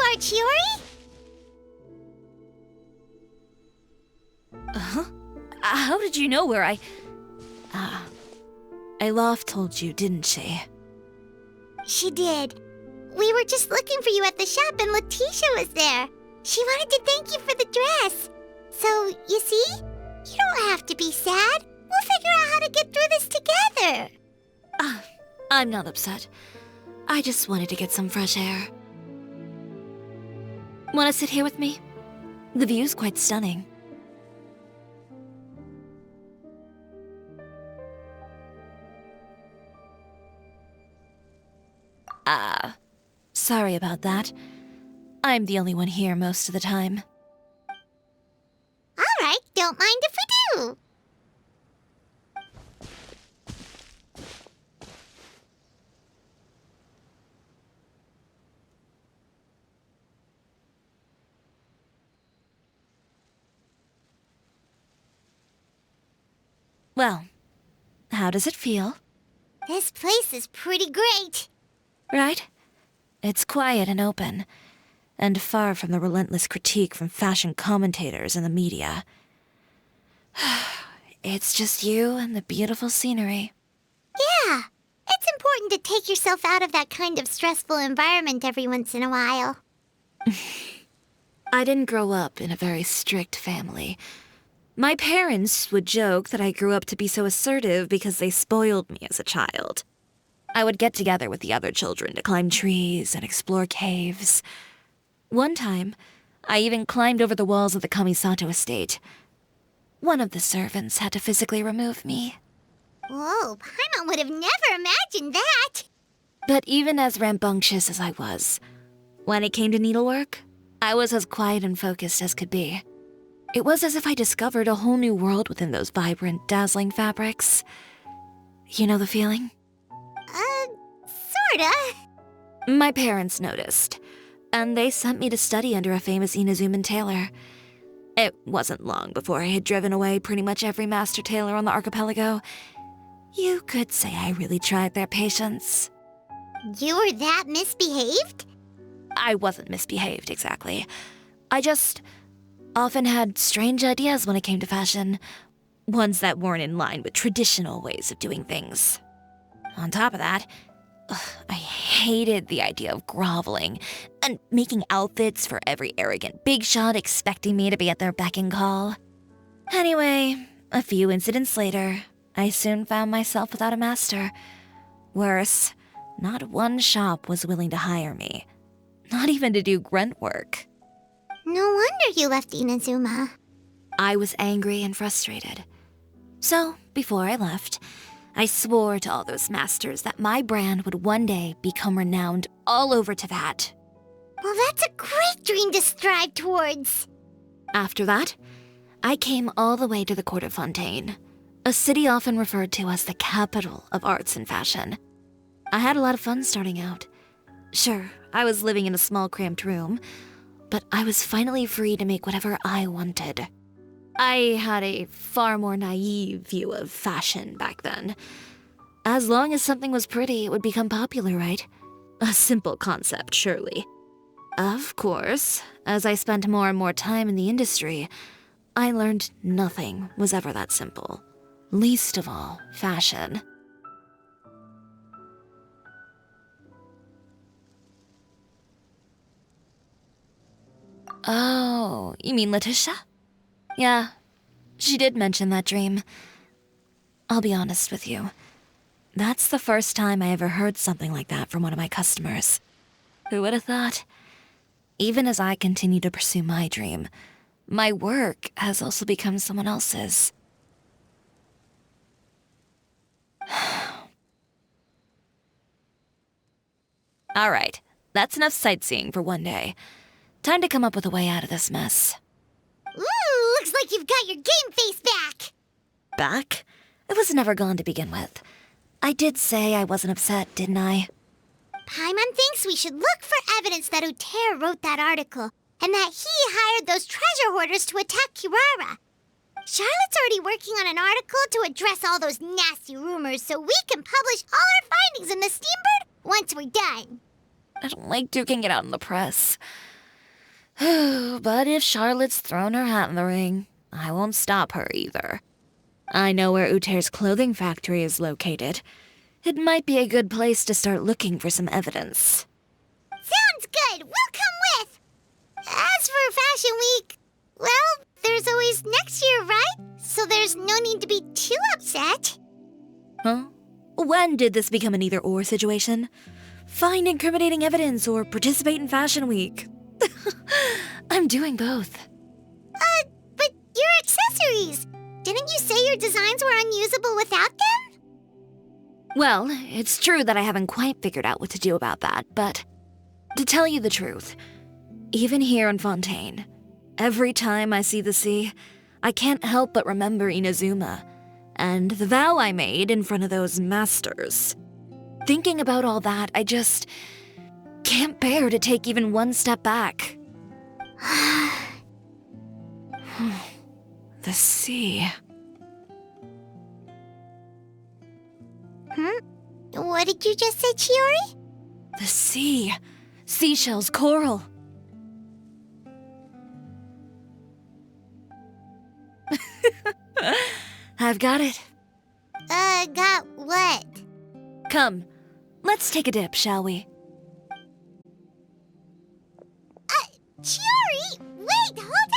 are, Chiori? Huh? How did you know where Ilof told you, didn't she? She did. We were just looking for you at the shop and Letitia was there. She wanted to thank you for the dress. So, you see? You don't have to be sad. We'll figure out how to get through this together. I'm not upset. I just wanted to get some fresh air. Want to sit here with me? The view's quite stunning. Sorry about that. I'm the only one here most of the time. All right, don't mind if we do. Well, how does it feel? This place is pretty great. Right? It's quiet and open, and far from the relentless critique from fashion commentators and the media. It's just you and the beautiful scenery. Yeah, it's important to take yourself out of that kind of stressful environment every once in a while. I didn't grow up in a very strict family. My parents would joke that I grew up to be so assertive because they spoiled me as a child. I would get together with the other children to climb trees and explore caves. One time, I even climbed over the walls of the Kamisato estate. One of the servants had to physically remove me. Whoa, Paimon would have never imagined that. But even as rambunctious as I was, when it came to needlework, I was as quiet and focused as could be. It was as if I discovered a whole new world within those vibrant, dazzling fabrics. You know the feeling? Sorta. My parents noticed, and they sent me to study under a famous Inazuman tailor. It wasn't long before I had driven away pretty much every master tailor on the archipelago. You could say I really tried their patience. You were that misbehaved? I wasn't misbehaved, exactly. I just often had strange ideas when it came to fashion. Ones that weren't in line with traditional ways of doing things. On top of that, I hated the idea of groveling and making outfits for every arrogant big shot expecting me to be at their beck and call. Anyway, a few incidents later, I soon found myself without a master. Worse, not one shop was willing to hire me. Not even to do grunt work. No wonder you left Inazuma. I was angry and frustrated. So, before I left, I swore to all those masters that my brand would one day become renowned all over Teyvat. Well, that's a great dream to strive towards. After that, I came all the way to the court of Fontaine, a city often referred to as the capital of arts and fashion. I had a lot of fun starting out. Sure, I was living in a small cramped room, but I was finally free to make whatever I wanted. I had a far more naive view of fashion back then. As long as something was pretty, it would become popular, right? A simple concept, surely. Of course, as I spent more and more time in the industry, I learned nothing was ever that simple. Least of all, fashion. Oh, you mean Letitia? Yeah, she did mention that dream. I'll be honest with you. That's the first time I ever heard something like that from one of my customers. Who would have thought? Even as I continue to pursue my dream, my work has also become someone else's. All right, that's enough sightseeing for one day. Time to come up with a way out of this mess. Ooh, looks like you've got your game face back. Back? It was never gone to begin with. I did say I wasn't upset, didn't I? Paimon thinks we should look for evidence that Uter wrote that article, and that he hired those treasure hoarders to attack Kirara. Charlotte's already working on an article to address all those nasty rumors so we can publish all our findings in the Steambird once we're done. I don't like duking it out in the press. But if Charlotte's thrown her hat in the ring, I won't stop her either. I know where Uter's clothing factory is located. It might be a good place to start looking for some evidence. Sounds good. We'll come with. As for Fashion Week, well, there's always next year, right? So there's no need to be too upset. Huh? When did this become an either-or situation? Find incriminating evidence or participate in Fashion Week. I'm doing both. But your accessories! Didn't you say your designs were unusable without them? Well, it's true that I haven't quite figured out what to do about that, but to tell you the truth, even here in Fontaine, every time I see the sea, I can't help but remember Inazuma and the vow I made in front of those masters. Thinking about all that, I just can't bear to take even one step back. The sea. What did you just say, Chiori? The sea. Seashells, coral. I've got it. Got what? Come, let's take a dip, shall we? Chiori! Wait, hold